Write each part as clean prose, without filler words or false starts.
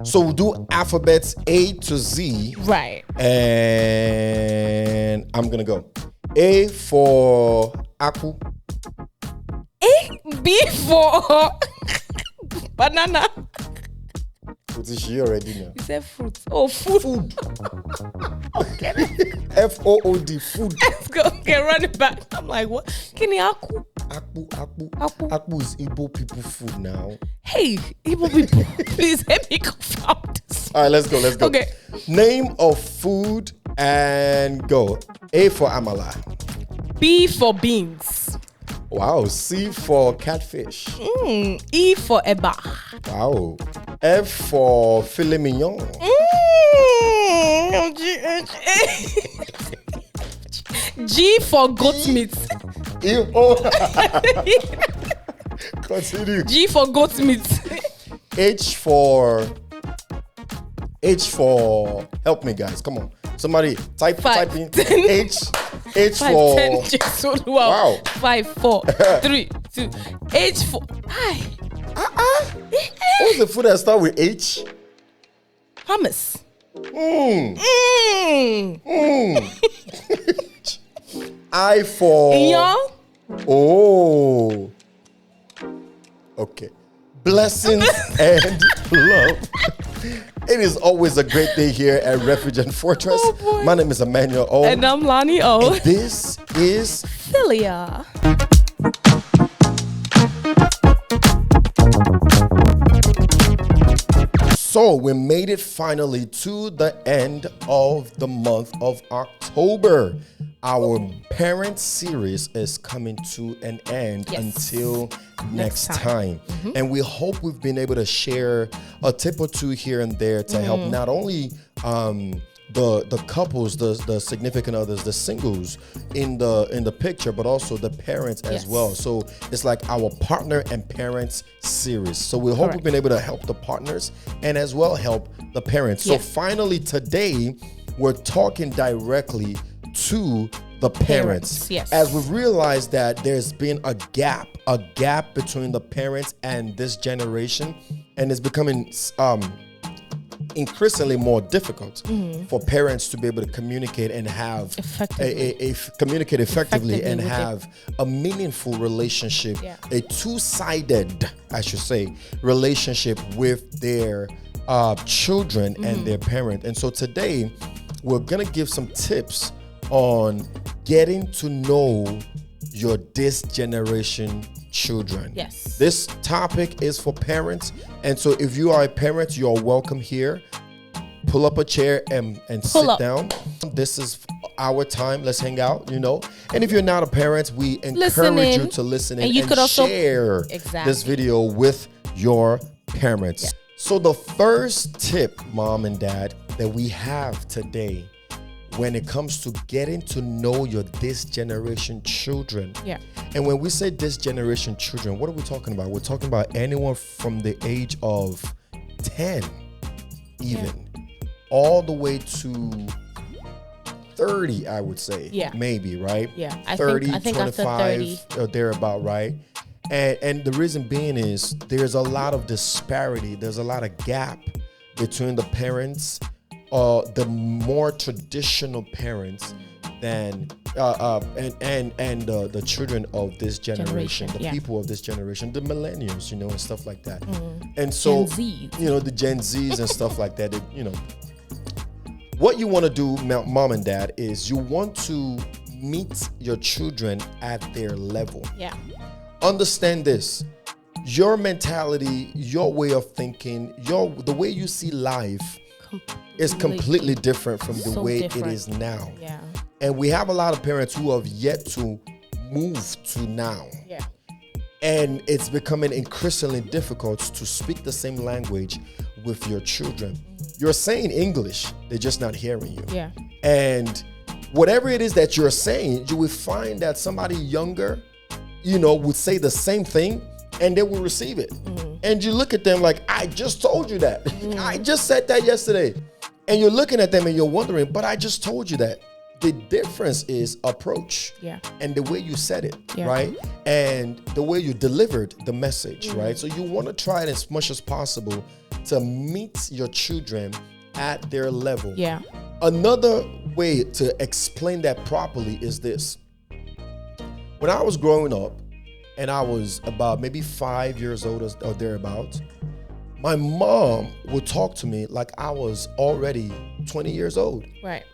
So we'll do alphabets A to Z. Right. And I'm going to go. A for Aku. B for banana. What is she already now? You said fruit. Oh, food. Food. Food. Food. Let's go. Okay, run it back. I'm like, what? Kini aku? Akpu is Igbo people food now. Hey, Igbo people, please help me confound this. All right, let's go. Okay. Name of food and go. A for Amala. B for beans. Wow. C for catfish. E for eba. Wow. F for filet mignon. G for goat meat. Continue. G for goat meat. H for help me guys, come on. Somebody type in 10. H 5, for 10, wow. 5, 4, 3, 2. H for what's the food that start with H? hummus. I for Iyan. oh, okay. Blessings and love. It is always a great day here at Refuge and Fortress. Oh, boy. My name is Emmanuel O. And I'm Lani O. And this is Philia. So we made it finally to the end of the month of October. Our parent series is coming to an end until next time. And we hope we've been able to share a tip or two here and there to help not only the couples, the significant others, the singles in the picture, but also the parents as well. So it's like our partner and parents series. So we hope we've been able to help the partners and as well help the parents. So finally today we're talking directly to the parents. Yes. As we've realized that there's been a gap between the parents and this generation, and it's becoming increasingly more difficult for parents to be able to communicate and have communicate effectively and have a meaningful relationship, a two-sided, I should say, relationship with their children and their parent. And so today we're gonna give some tips on getting to know your this generation children. Yes. This topic is for parents. And so if you are a parent, you're welcome here. Pull up a chair and sit down. This is our time. Let's hang out, And if you're not a parent, we encourage you to listen and you could also share this video with your parents. Yeah. So the first tip, mom and dad, that we have today when it comes to getting to know your this generation children. Yeah. And when we say this generation children, what are we talking about? We're talking about anyone from the age of 10 even all the way to 30, I would say. Yeah. Maybe, right? Yeah. 30, I think 25 after 30. Or thereabout, right? And the reason being is there's a lot of disparity. There's a lot of gap between the parents, the more traditional parents than and the children of this generation, the people of this generation, the millennials, and stuff like that. And so, the Gen Zs and stuff like that. What you want to do, mom and dad, is you want to meet your children at their level. Yeah. Understand this. Your mentality, your way of thinking, the way you see life is completely different from the way it is now. Yeah. And we have a lot of parents who have yet to move to now. Yeah. And it's becoming increasingly difficult to speak the same language with your children. You're saying English, they're just not hearing you. Yeah. And whatever it is that you're saying, you will find that somebody younger, would say the same thing and they will receive it. And you look at them like, I just told you that. I just said that yesterday. And you're looking at them and you're wondering, but I just told you that. The difference is approach and the way you said it, right? And the way you delivered the message, right? So you want to try it as much as possible to meet your children at their level. Yeah. Another way to explain that properly is this. When I was growing up, and I was about maybe 5 years old or thereabouts, my mom would talk to me like I was already 20 years old. Right.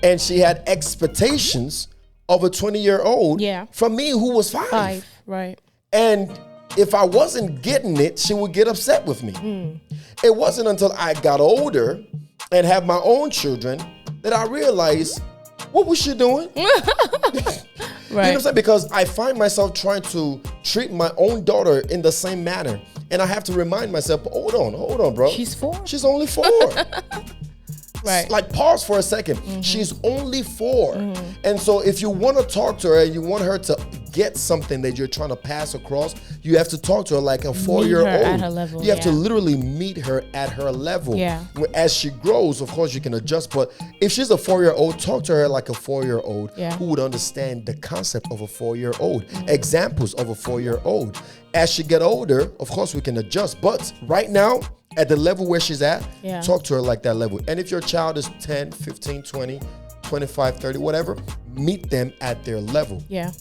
And she had expectations of a 20-year-old from me who was 5. Right. And if I wasn't getting it, she would get upset with me. It wasn't until I got older and have my own children that I realized, what was she doing? You know what I'm saying? Because I find myself trying to treat my own daughter in the same manner. And I have to remind myself, hold on, bro. She's 4. She's only 4. Right. Like, pause for a second. She's only 4. And so if you want to talk to her and you want her to get something that you're trying to pass across, you have to talk to her like a 4-year-old. At her level, you have to literally meet her at her level. Yeah. As she grows, of course, you can adjust. But if she's a 4-year-old, talk to her like a 4-year-old who would understand the concept of a 4-year-old, examples of a 4-year-old. As she get older, of course, we can adjust. But right now, at the level where she's at, talk to her like that level. And if your child is 10, 15, 20, 25, 30, whatever, meet them at their level. Yeah.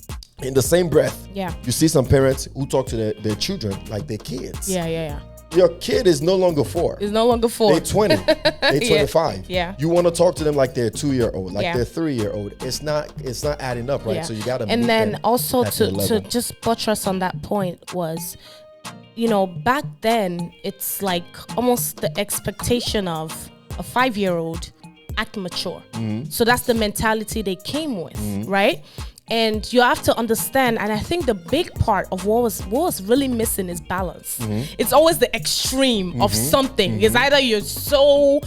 In the same breath, you see some parents who talk to their children like they're kids. Yeah. Your kid is no longer 4. It's no longer 4. They're 20. They're 25. Yeah. You want to talk to them like they're 2-year-old, like they're 3-year-old. It's not adding up, right? Yeah. So you got to meet and then them also at their to level. just buttress on that point was, back then it's like almost the expectation of a 5-year-old act mature. So that's the mentality they came with, right? And you have to understand, and I think the big part of what was really missing is balance. It's always the extreme of something. It's either you're so,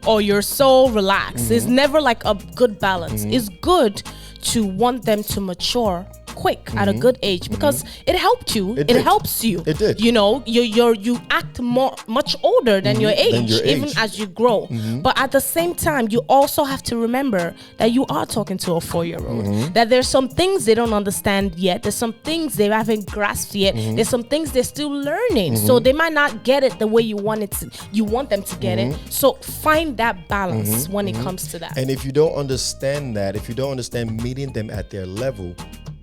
or you're so relaxed. It's never like a good balance. It's good to want them to mature quick at a good age because it helped you. It helps you. It did. You act much older than your age, even as you grow. But at the same time, you also have to remember that you are talking to a 4-year-old. That there's some things they don't understand yet. There's some things they haven't grasped yet. There's some things they're still learning. So they might not get it the way you want them to get it. So find that balance when it comes to that. And if you don't understand that, if you don't understand meeting them at their level,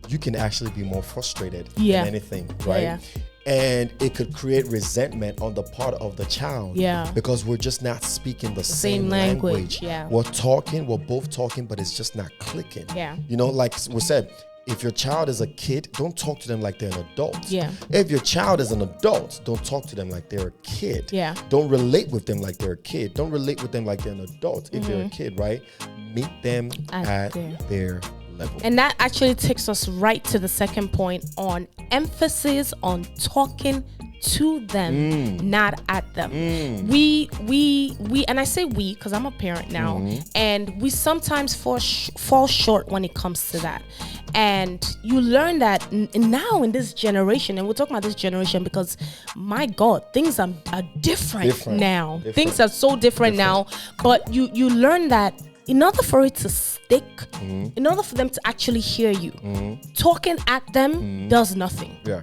you can actually be more frustrated than anything, right? Yeah. And it could create resentment on the part of the child because we're just not speaking the same language. Yeah. We're both talking, but it's just not clicking. Yeah. Like we said, if your child is a kid, don't talk to them like they're an adult. Yeah. If your child is an adult, don't talk to them like they're a kid. Yeah. Don't relate with them like they're a kid. Don't relate with them like they're an adult if they're a kid, right? Meet them at their level. And that actually takes us right to the second point on emphasis on talking to them, not at them. We and I say we because I'm a parent now, and we sometimes fall short when it comes to that. And you learn that now in this generation, and we're talking about this generation because, my God, things are different now. Things are so different now. But you learn that in order for it to stick, in order for them to actually hear you, talking at them does nothing. Yeah.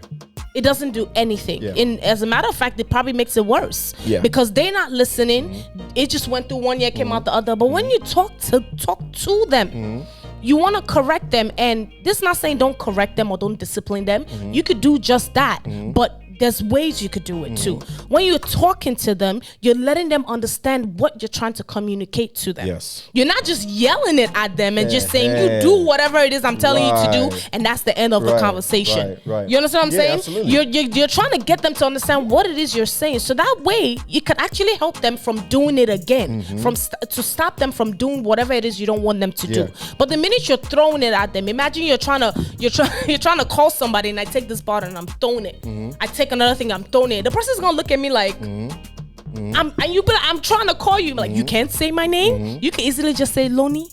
It doesn't do anything. Yeah. As a matter of fact, it probably makes it worse because they're not listening. It just went through one year, came out the other. But when you talk to them, you want to correct them. And this is not saying don't correct them or don't discipline them. You could do just that. But there's ways you could do it too. When you're talking to them, you're letting them understand what you're trying to communicate to them. Yes. You're not just yelling it at them and just saying, you do whatever it is I'm telling you to do, and that's the end of the conversation. Right. You understand what I'm saying? Absolutely. You're trying to get them to understand what it is you're saying. So that way, it can actually help them from doing it again, to stop them from doing whatever it is you don't want them to do. But the minute you're throwing it at them, imagine you're trying to call somebody, and I take this bottle and I'm throwing it. I take another thing, I'm throwing it. The person's gonna look at me like, I'm trying to call you. Like, you can't say my name. You can easily just say Loni.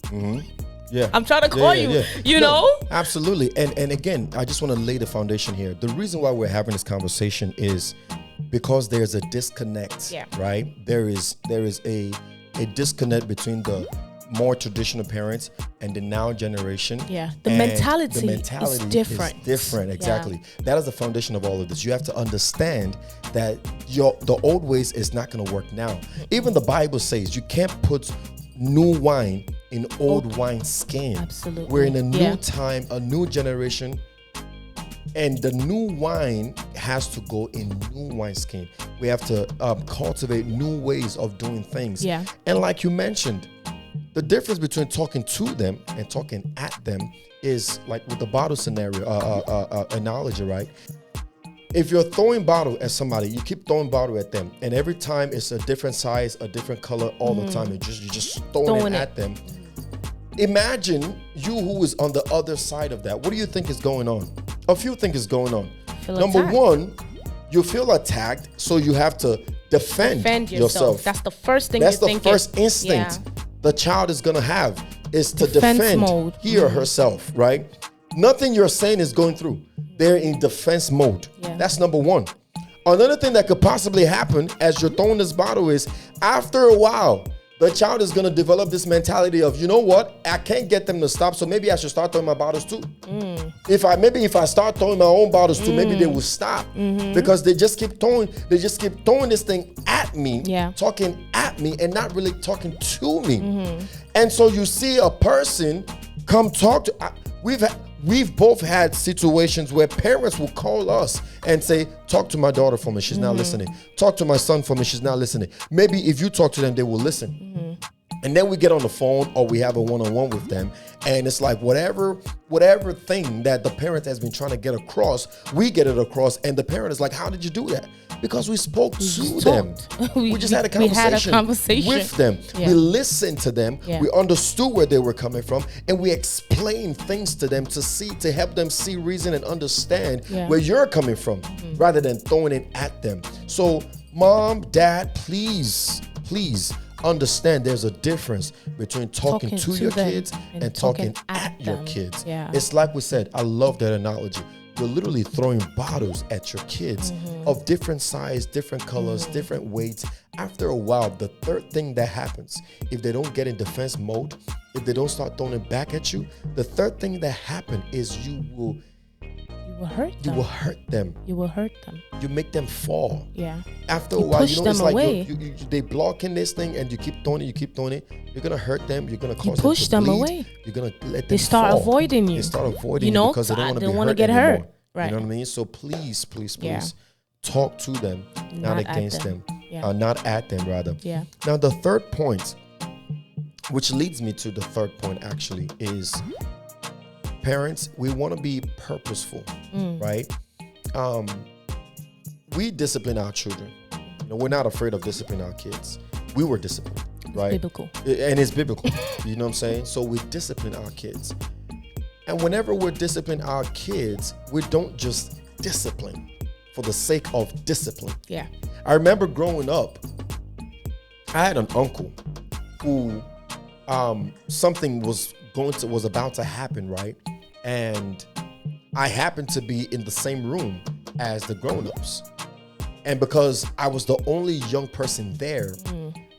Yeah. I'm trying to call you. You know? Absolutely. And again, I just want to lay the foundation here. The reason why we're having this conversation is because there's a disconnect. Right? There is a disconnect between the more traditional parents and the now generation. Yeah, the mentality is different. Exactly. Yeah. That is the foundation of all of this. You have to understand that the old ways is not going to work now. Even the Bible says you can't put new wine in old wine skin. Absolutely. We're in a new time, a new generation, and the new wine has to go in new wineskin. We have to cultivate new ways of doing things. Yeah. And like you mentioned, the difference between talking to them and talking at them is like with the bottle scenario, analogy, right? If you're throwing bottle at somebody, you keep throwing bottle at them, and every time it's a different size, a different color all the time, you're just throwing it at them. Imagine you who is on the other side of that. What do you think is going on? A few things is going on. Number one, you feel attacked, so you have to defend yourself. That's the first thing. That's the first instinct the child is gonna have is to defend mode. He or herself, right? Nothing you're saying is going through. They're in defense mode. Yeah. That's number one. Another thing that could possibly happen as you're throwing this bottle is after a while, the child is going to develop this mentality of, you know what, I can't get them to stop, so maybe I should start throwing my bottles too. If I start throwing my own bottles too, maybe they will stop because they just keep throwing this thing at me, talking at me and not really talking to me. And so you see a person come talk to, we've both had situations where parents will call us and say, talk to my daughter for me, she's not listening. Talk to my son for me, she's not listening. Maybe if you talk to them, they will listen. And then we get on the phone or we have a one-on-one with them, and it's like whatever thing that the parent has been trying to get across, we get it across, and the parent is like, how did you do that? Because we spoke to them. We just had a conversation with them. We listened to them. We understood where they were coming from, and we explained things to them to help them see, reason, and understand where you're coming from, rather than throwing it at them. So, mom, dad, please understand there's a difference between talking to your kids and talking at your kids. It's like we said, I love that analogy. You're literally throwing bottles at your kids of different size, different colors, different weights. After a while, the third thing that happens, if they don't get in defense mode, if they don't start throwing it back at you, the third thing that happens is you will hurt them. You will hurt them. You make them fall. Yeah. After a while, it's like they blocking this thing, and you keep throwing it. You're gonna hurt them. You're gonna cause push them to bleed. away. You're gonna let them They start fall. avoiding you. They start avoiding you because they don't want to get hurt. Anymore. Right. You know what I mean? So please, talk to them, not against them. Not at them, rather. Yeah. Now the third point, which leads me to the third point, actually, is parents. We want to be purposeful, right? We discipline our children. We're not afraid of disciplining our kids. We were disciplined, right? It's biblical. And it's biblical. You know what I'm saying? So we discipline our kids. And whenever we're disciplining our kids, we don't just discipline for the sake of discipline. Yeah. I remember growing up, I had an uncle who something was about to happen, right? And I happened to be in the same room as the grown-ups. And because I was the only young person there,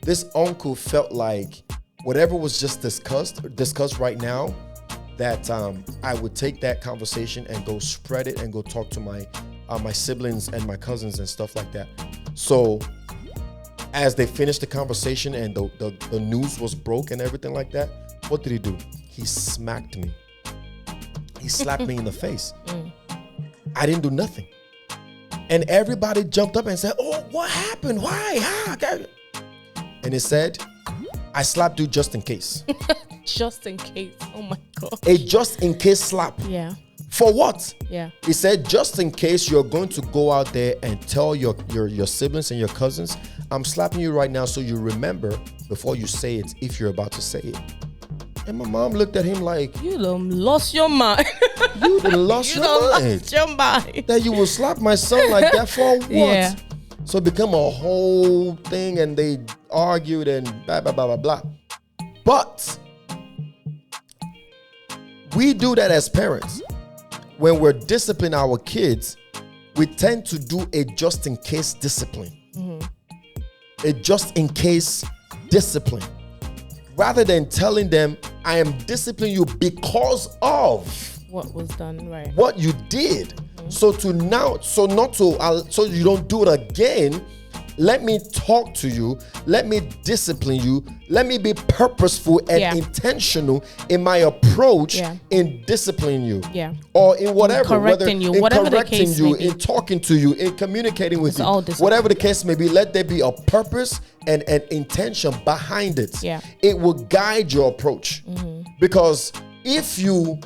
this uncle felt like whatever was just discussed right now, that I would take that conversation and go spread it and go talk to my siblings and my cousins and stuff like that. So as they finished the conversation and the news was broke and everything like that, what did he do? He smacked me. He slapped me in the face. I didn't do nothing. And everybody jumped up and said, oh, what happened? Why? How? And he said, I slapped you just in case. Just in case. Oh my God. A just in case slap. Yeah. For what? Yeah. He said, just in case you're going to go out there and tell your siblings and your cousins, I'm slapping you right now so you remember before you say it, if you're about to say it. And my mom looked at him like, you done lost your mind. You done lost your mind. That you will slap my son like that for what? Yeah. So it became a whole thing, and they argued and blah, blah, blah, blah, blah. But we do that as parents. When we're disciplining our kids, we tend to do a just-in-case discipline. A just-in-case discipline. rather than telling them, I am disciplining you because of what was done, right? what you did. So so you don't do it again. Let me talk to you. Let me discipline you. Let me be purposeful and intentional in my approach in disciplining you. Yeah. Or in whatever. In correcting you, whatever the case may be. In talking to you, in communicating with It's you. all discipline. Whatever the case may be, let there be a purpose and an intention behind it. Yeah. It will guide your approach. Because if you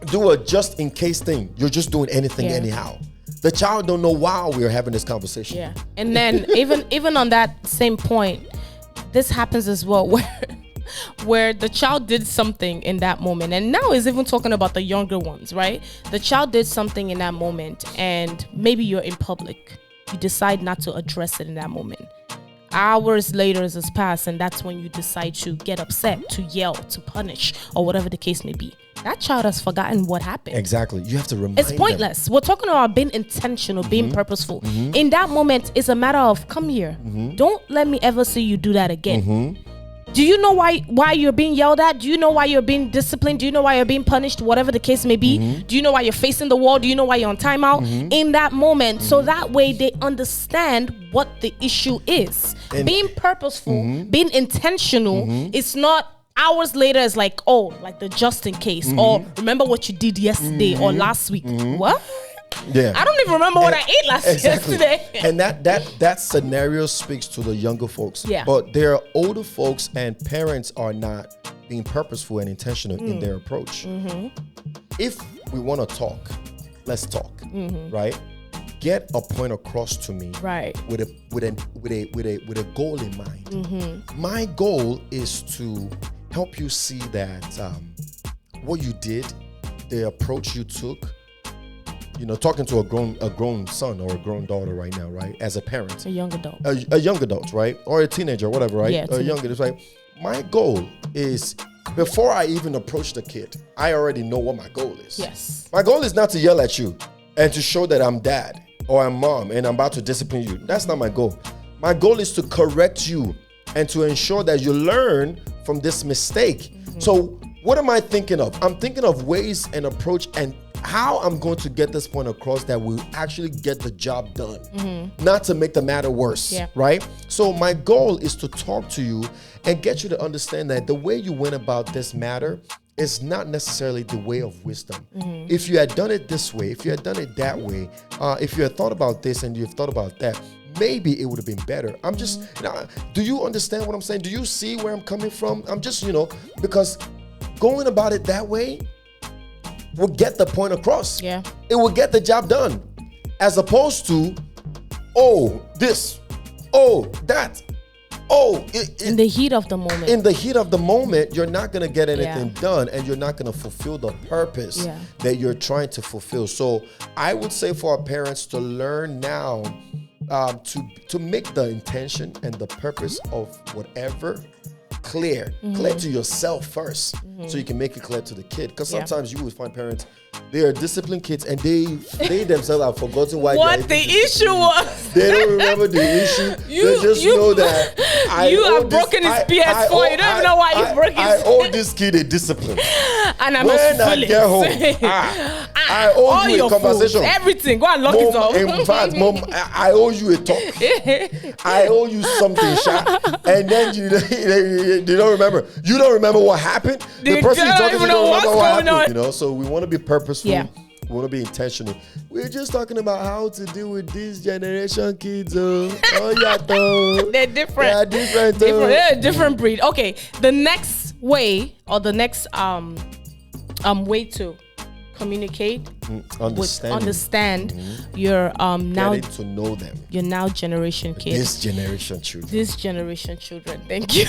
do a just in case thing, you're just doing anything anyhow. The child don't know why we're having this conversation. Yeah. And then even on that same point, this happens as well where the child did something in that moment. And now is even talking about the younger ones, right? The child did something in that moment and maybe you're in public. You decide not to address it in that moment. Hours later has passed and that's when you decide to get upset, to yell, to punish, or whatever the case may be. That child has forgotten what happened. Exactly. You have to remind It's pointless. We're talking about being intentional, being purposeful. In that moment, it's a matter of, come here. Don't let me ever see you do that again. Do you know why you're being yelled at? Do you know why you're being disciplined? Do you know why you're being punished? Whatever the case may be. Do you know why you're facing the wall? Do you know why you're on timeout? In that moment. So that way they understand what the issue is. And being purposeful, being intentional, it's not hours later. It's like, oh, like the just in case. Or remember what you did yesterday or last week. What? Yeah, I don't even remember what I ate yesterday. And that scenario speaks to the younger folks. Yeah. But there are older folks and parents are not being purposeful and intentional in their approach. If we want to talk, let's talk. Right? Get a point across to me. Right. With a goal in mind. My goal is to help you see that what you did, the approach you took. You know, talking to a grown son or a grown daughter right now, right? As a parent, a young adult, a young adult, right, or a teenager, whatever, right? Yeah, a young adult, right? My goal is before I even approach the kid, I already know what my goal is. Yes. My goal is not to yell at you and to show that I'm dad or I'm mom and I'm about to discipline you. That's not my goal. My goal is to correct you and to ensure that you learn from this mistake. So what am I thinking of? I'm thinking of ways and approach and how I'm going to get this point across that will actually get the job done, not to make the matter worse, right? So my goal is to talk to you and get you to understand that the way you went about this matter is not necessarily the way of wisdom. If you had done it this way, if you had done it that way, if you had thought about this and you've thought about that, maybe it would have been better. I'm just, do you understand what I'm saying? Do you see where I'm coming from? I'm just, because going about it that way will get the point across. Yeah. It will get the job done. As opposed to, oh, this, oh, that, oh. In the heat of the moment. In the heat of the moment, you're not going to get anything done and you're not going to fulfill the purpose that you're trying to fulfill. So I would say for our parents to learn now to make the intention and the purpose of whatever clear to yourself first, so you can make it clear to the kid. Because sometimes you will find parents, they are disciplined kids and they themselves have forgotten what the issue was. They don't remember the issue. They just know that you have broken his PS4. You don't even know why you broke his. I owe this kid a discipline. And I when I get home, I owe you a conversation. Foods, everything. Go and lock it up. In fact, Mom, I owe you a talk. I owe you something, Sha. And then you don't remember. You don't remember what happened. The person you're talking to don't remember what happened. So we want to be purposeful. Yeah. We want to be intentional. We're just talking about how to deal with this generation kids. They're different. They're a different breed. Okay, the next way or the next way to communicate, understand your now getting to know them. Your now generation kids. This generation children. Thank you.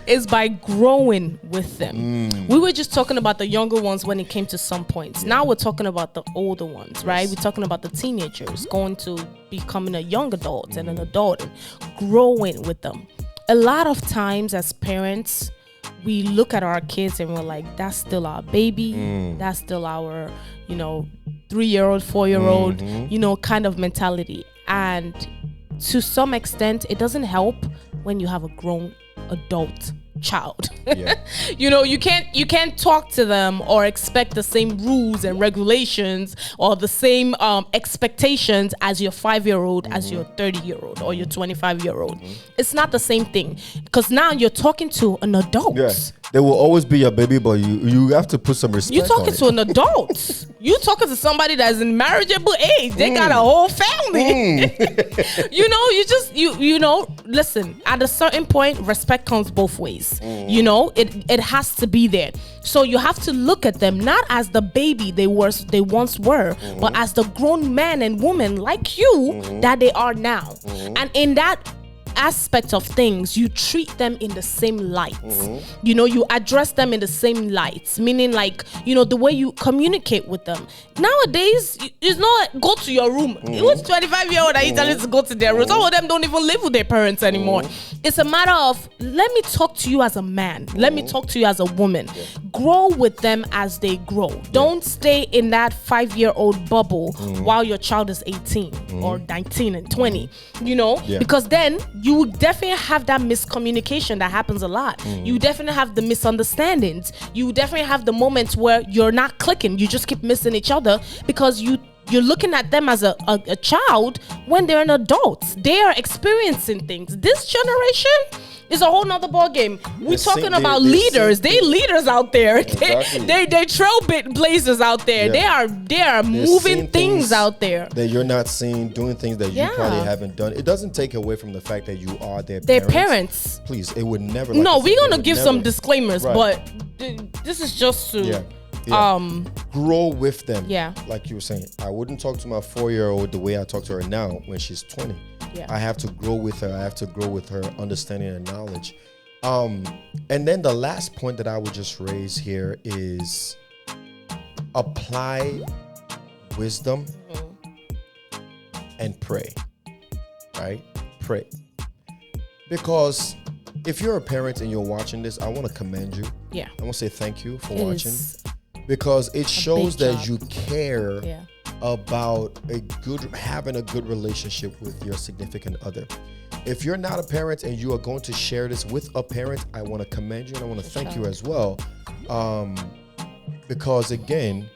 Is by growing with them. We were just talking about the younger ones when it came to some points. Now we're talking about the older ones, right? We're talking about the teenagers going to becoming a young adult and an adult and growing with them. A lot of times as parents, we look at our kids and we're like, that's still our baby. That's still our, 3-year-old, 4-year-old, kind of mentality. And to some extent, it doesn't help when you have a grown adult child. Yeah. You can't talk to them or expect the same rules and regulations or the same expectations as your 5-year-old, as your 30-year-old or your 25-year-old. It's not the same thing, because now you're talking to an adult. Yes. They will always be your baby, but you have to put some respect. You're talking to an adult. You're talking to somebody that's in marriageable age. They got a whole family. Listen, at a certain point, respect comes both ways. It has to be there. So you have to look at them not as the baby they once were, but as the grown man and woman like you that they are now. And in that aspect of things, you treat them in the same light. You address them in the same light, meaning like, the way you communicate with them. Nowadays, it's not go to your room. It was 25-year-old that you tell to go to their room. Some of them don't even live with their parents anymore. It's a matter of, let me talk to you as a man. Let me talk to you as a woman. Grow with them as they grow. Don't stay in that 5-year-old bubble while your child is 18 or 19 and 20, because then you will definitely have that miscommunication that happens a lot. You definitely have the misunderstandings. You definitely have the moments where you're not clicking. You just keep missing each other because you're looking at them as a child when they're an adult. They are experiencing things. This generation is a whole nother ball game. We're talking about leaders. They leaders out there. Exactly. They trailblazers out there. Yeah. They are moving things out there that you're not seeing, doing things that you probably haven't done. It doesn't take away from the fact that you are their parents. Please, it would never. No, we're gonna give some disclaimers, but this is just to. Grow with them. Yeah. Like you were saying, I wouldn't talk to my 4-year-old the way I talk to her now when she's 20. Yeah. I have to grow with her. I have to grow with her understanding and knowledge. And then the last point that I would just raise here is apply wisdom and pray. Right? Pray. Because if you're a parent and you're watching this, I want to commend you. Yeah. I want to say thank you for watching. Because it shows that you care about having a good relationship with your significant other. If you're not a parent and you are going to share this with a parent, I want to commend you and I want to thank you as well. Because again,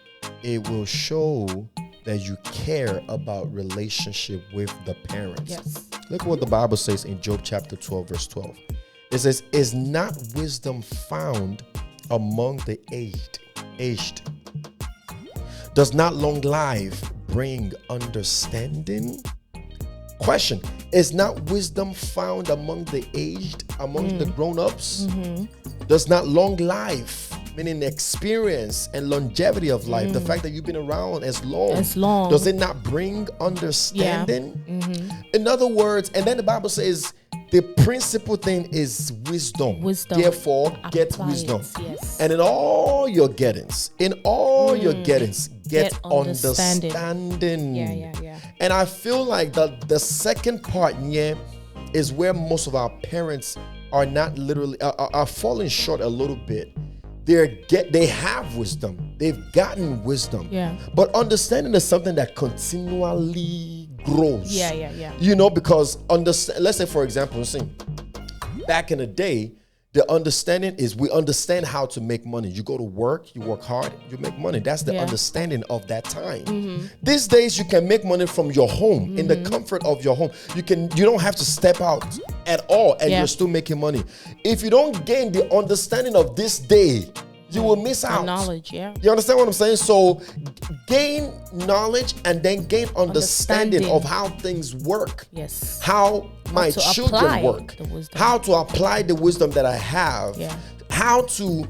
it will show that you care about relationship with the parents. Yes. Look what the Bible says in Job chapter 12, verse 12. It says, "Is not wisdom found among the aged? Does not long life bring understanding?" Question: is not wisdom found among the aged, among the grown-ups? Does not long life, meaning experience and longevity of life, the fact that you've been around as long, does it not bring understanding? In other words, and then the Bible says the principal thing is wisdom. Therefore, get wisdom. Yes. And in all your gettings, get understanding. Yeah. And I feel like the second part here is where most of our parents are not literally are falling short a little bit. They have wisdom. They've gotten wisdom. Yeah. But understanding is something that continually grows. Yeah. Because let's say, for example, back in the day, the understanding is we understand how to make money. You go to work, you work hard, you make money. That's the understanding of that time. These days, you can make money from your home, in the comfort of your home. You don't have to step out at all, and you're still making money. If you don't gain the understanding of this day, you will miss out. Knowledge, yeah. You understand what I'm saying? So gain knowledge and then gain understanding of how things work. Yes. How my children work. How to apply the wisdom that I have. Yeah. How to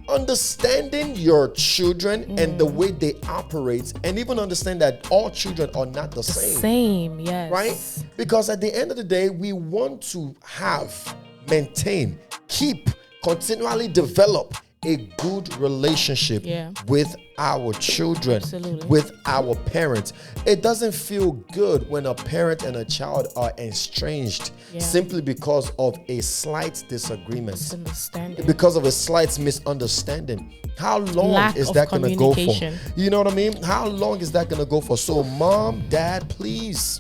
understanding your children and the way they operate, and even understand that all children are not the same. Yes. Right? Because at the end of the day, we want to maintain, keep, continually develop a good relationship with our children, with our parents. It doesn't feel good when a parent and a child are estranged simply because of a slight disagreement, because of a slight misunderstanding. How long is that going to go for? You know what I mean? How long is that going to go for? So mom, dad, please,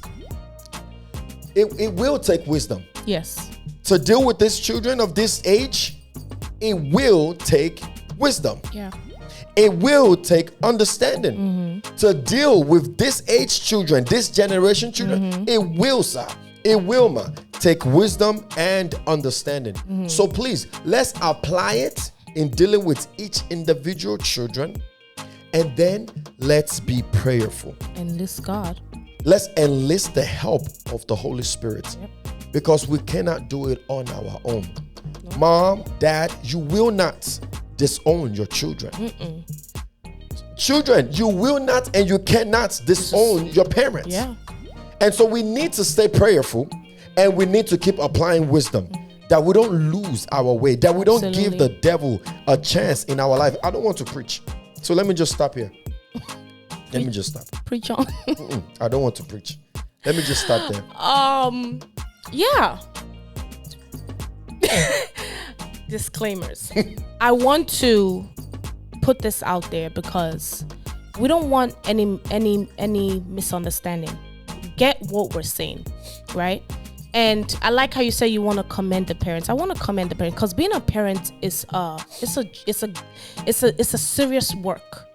it will take wisdom. Yes. to deal with these children of this age, it will take wisdom. Yeah. It will take understanding to deal with this age children, this generation children. It will, sir. It will, ma, take wisdom and understanding. So please, let's apply it in dealing with each individual children, and then let's be prayerful. Enlist God. Let's enlist the help of the Holy Spirit, because we cannot do it on our own. No. Mom, dad, you will not disown your children. Children, you will not and you cannot disown your parents. Yeah. And so we need to stay prayerful, and we need to keep applying wisdom, that we don't lose our way, that we don't give the devil a chance in our life. I don't want to preach, so let me just stop here. Let me just stop. Preach on. I don't want to preach. Let me just stop there. Yeah. Disclaimers. I want to put this out there because we don't want any misunderstanding. Get what we're saying, right? And I like how you say you want to commend the parents. I want to commend the parents because being a parent is it's a serious work,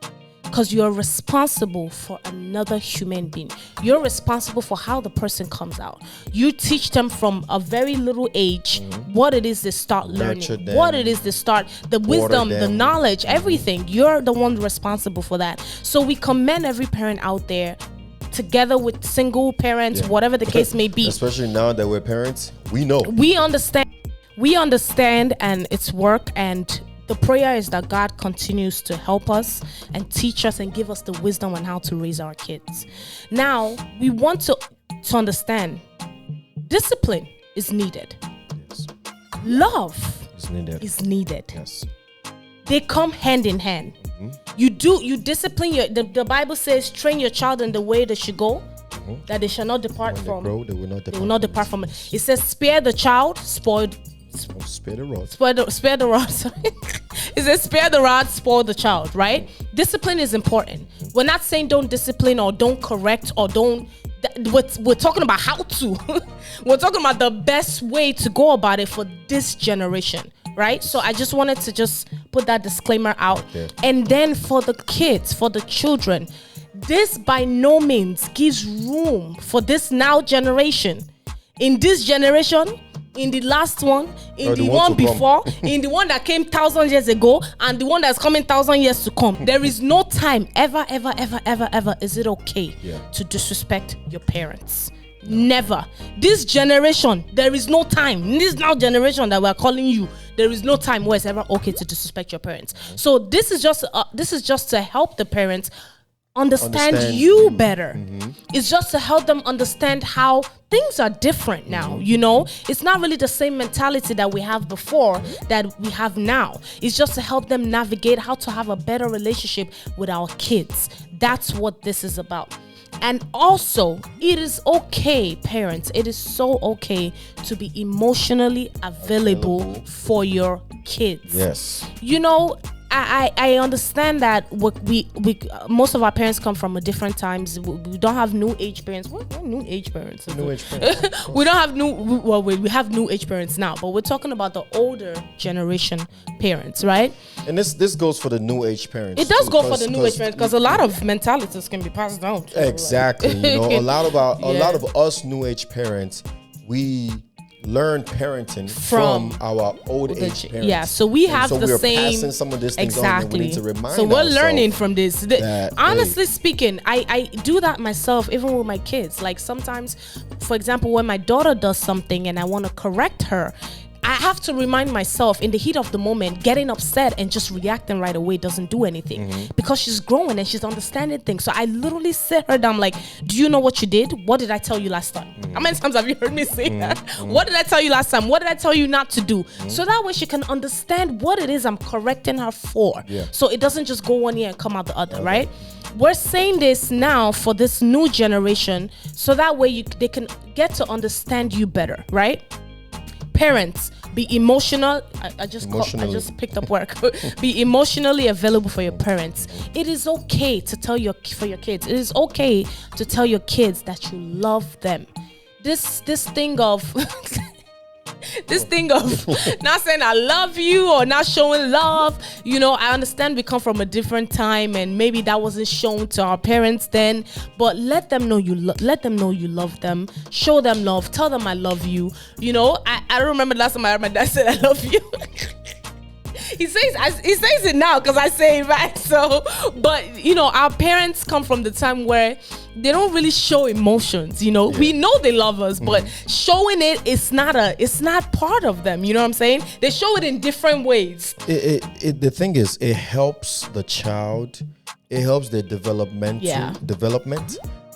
because you're responsible for another human being. You're responsible for how the person comes out. You teach them from a very little age what it is they start learning, what it is they start, the wisdom, the knowledge, everything. You're the one responsible for that. So we commend every parent out there, together with single parents, whatever the case may be. Especially now that we're parents, we know. We understand, and it's work, and the prayer is that God continues to help us and teach us and give us the wisdom on how to raise our kids. Now, we want to understand discipline is needed. Yes. Love is needed. Yes. They come hand in hand. You discipline the Bible says, train your child in the way they should go, that they shall not depart from. They will not depart from it. It says, spare the child, spare the rod. Spare the rod. Sorry. It says, spare the rod, spoil the child, right? Discipline is important. We're not saying don't discipline or don't correct or don't. We're talking about how to. We're talking about the best way to go about it for this generation, right? So I just wanted to just put that disclaimer out. Okay. And then for the kids, for the children, this by no means gives room for this now generation. In this generation, in the last one, in the one before, in the one that came 1,000 years ago, and the one that's coming 1,000 years to come. There is no time ever is it okay to disrespect your parents. No. Never. This generation, there is no time. In this now generation that we're calling you, there is no time where it's ever okay to disrespect your parents. So this is just to help the parents understand you better. It's just to help them understand how things are different now. You know, it's not really the same mentality that we have before that we have now. It's just to help them navigate how to have a better relationship with our kids. That's what this is about. And also, it is okay, parents, it is so okay to be emotionally available for your kids. Yes. You know, I understand that we most of our parents come from a different times. We don't have new age parents. What new age parents? New age parents. We don't have we have new age parents now, but we're talking about the older generation parents, right? And this goes for the new age parents. It does go for the new age parents because a lot of mentalities can be passed down. Exactly. You know, a lot of us new age parents, we learn parenting from our old age parents. Yeah, so we have the same. Passing some of these things on, and we need to remind so we're learning from this. Honestly speaking, I do that myself, even with my kids. Like sometimes, for example, when my daughter does something and I want to correct her, I have to remind myself in the heat of the moment, getting upset and just reacting right away doesn't do anything because she's growing and she's understanding things. So I literally sit her down like, do you know what you did? What did I tell you last time? How many times have you heard me say that? What did I tell you last time? What did I tell you not to do? So that way she can understand what it is I'm correcting her for. Yeah. So it doesn't just go one ear and come out the other, right? We're saying this now for this new generation so that way they can get to understand you better, right? Parents, be emotional. I just picked up work. Be emotionally available for your parents. It is okay to tell your kids. It is okay to tell your kids that you love them. This thing of this thing of not saying I love you or not showing love. I understand we come from a different time, and maybe that wasn't shown to our parents then. But let them know let them know you love them. Show them love. Tell them I love you. I don't remember the last time I heard my dad said I love you. He says it now because I say it back. So, but our parents come from the time where they don't really show emotions. We know they love us, but showing it's not part of them. You know what I'm saying? They show it in different ways. The thing is, it helps the child. It helps their development.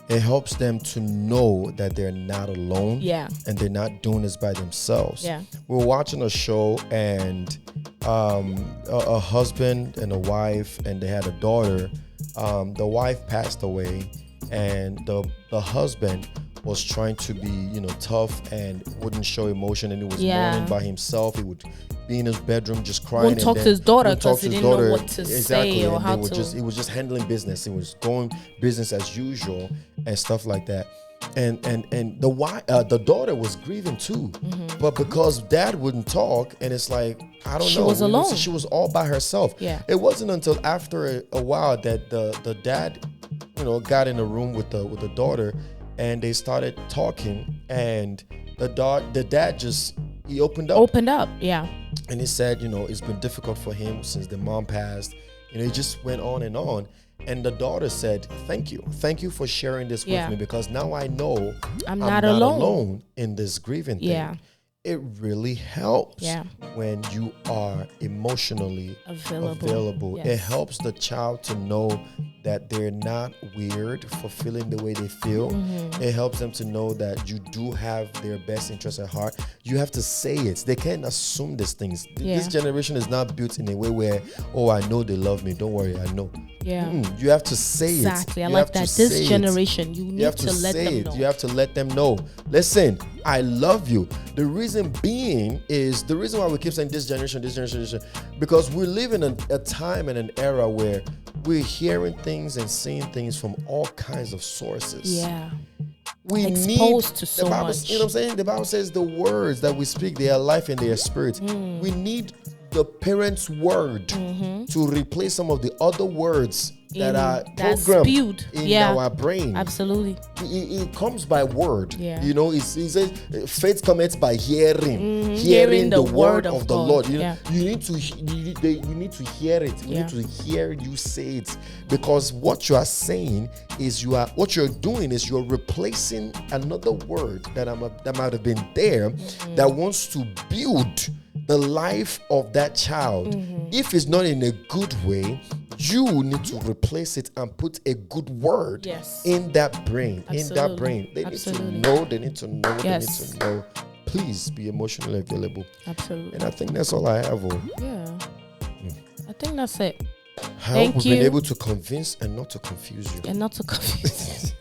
It helps them to know that they're not alone. Yeah. And they're not doing this by themselves. Yeah. We're watching a show, and a husband and a wife, and they had a daughter. The wife passed away, and the husband was trying to be, tough and wouldn't show emotion, and he was mourning by himself. He would be in his bedroom just crying. Won't talk to his daughter because he didn't know what to say or how to. He was just handling business. He was going business as usual and stuff like that. And the daughter was grieving too, but because dad wouldn't talk, and it's like, I don't know. She was alone. She was all by herself. Yeah. It wasn't until after a while that the dad, got in a room with the daughter, and they started talking, and the dad just, he opened up, yeah. And he said, it's been difficult for him since the mom passed. He just went on and on. And the daughter said, thank you for sharing this with me, because now I know I'm not alone in this grieving thing. Yeah. It really helps Yeah. when you are emotionally available. Yes. It helps the child to know that they're not weird for feeling the way they feel. It helps them to know that you do have their best interest at heart. You have to say it. They can't assume these things. This generation is not built in a way where, I know they love me. Don't worry, I know. Yeah. You have to say it. Exactly. I like that. This generation, you need to let them know. You have to let them know. Listen, I love you. The reason why we keep saying this generation, because we live in a time and an era where we're hearing things and seeing things from all kinds of sources. Yeah. We exposed need to so much. You know what I'm saying? The Bible says the words that we speak, they are life and they are spirit. We need the parents' word to replace some of the other words that are programmed in our brain. Absolutely. It comes by word. Yeah. It says faith comes by hearing the word of the Lord. You need to hear it. You need to hear you say it, because what you are saying is what you're doing is you're replacing another word that might have been there that wants to build the life of that child. If it's not in a good way, you need to replace it and put a good word in that brain. Absolutely. In that brain. They need to know. They need to know. They need to know. Please be emotionally available. Absolutely. And I think that's all I have. Yeah. I think that's it. We've been able to convince and not to confuse you. And not to confuse.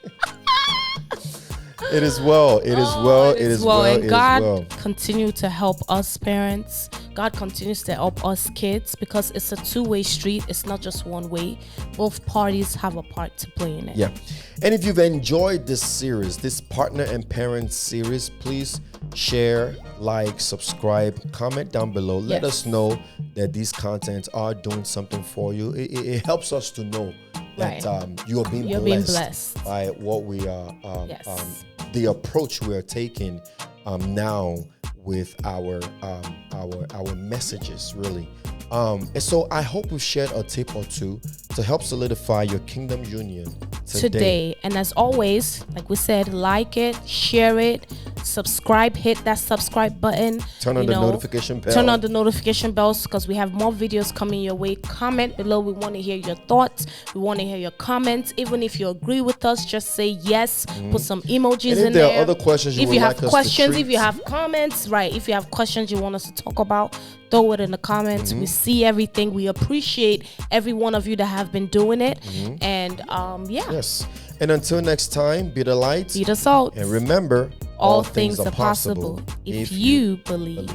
It is well. It is well. It is well. And God continue to help us parents. God continues to help us kids, because it's a two-way street. It's not just one way. Both parties have a part to play in it. Yeah. And if you've enjoyed this series, this Partner and Parent series, please share, like, subscribe, comment down below. Let us know that these contents are doing something for you. It helps us to know that you're being blessed by what we are, the approach we are taking now with our messages, really. And so I hope we've shared a tip or two to help solidify your kingdom union today. And as always, like we said, like it, share it, subscribe, hit that subscribe button. Turn on the notification bell. Turn on the notification bells, because we have more videos coming your way. Comment below. We want to hear your thoughts. We want to hear your comments. Even if you agree with us, just say yes. Put some emojis in there. If there are other questions you would like us to treat. If you have comments, if you have questions you want us to talk about, throw it in the comments. We see everything. We appreciate every one of you that have been doing it. And yes. And until next time, be the light, be the salt, and remember, all things are possible if you believe.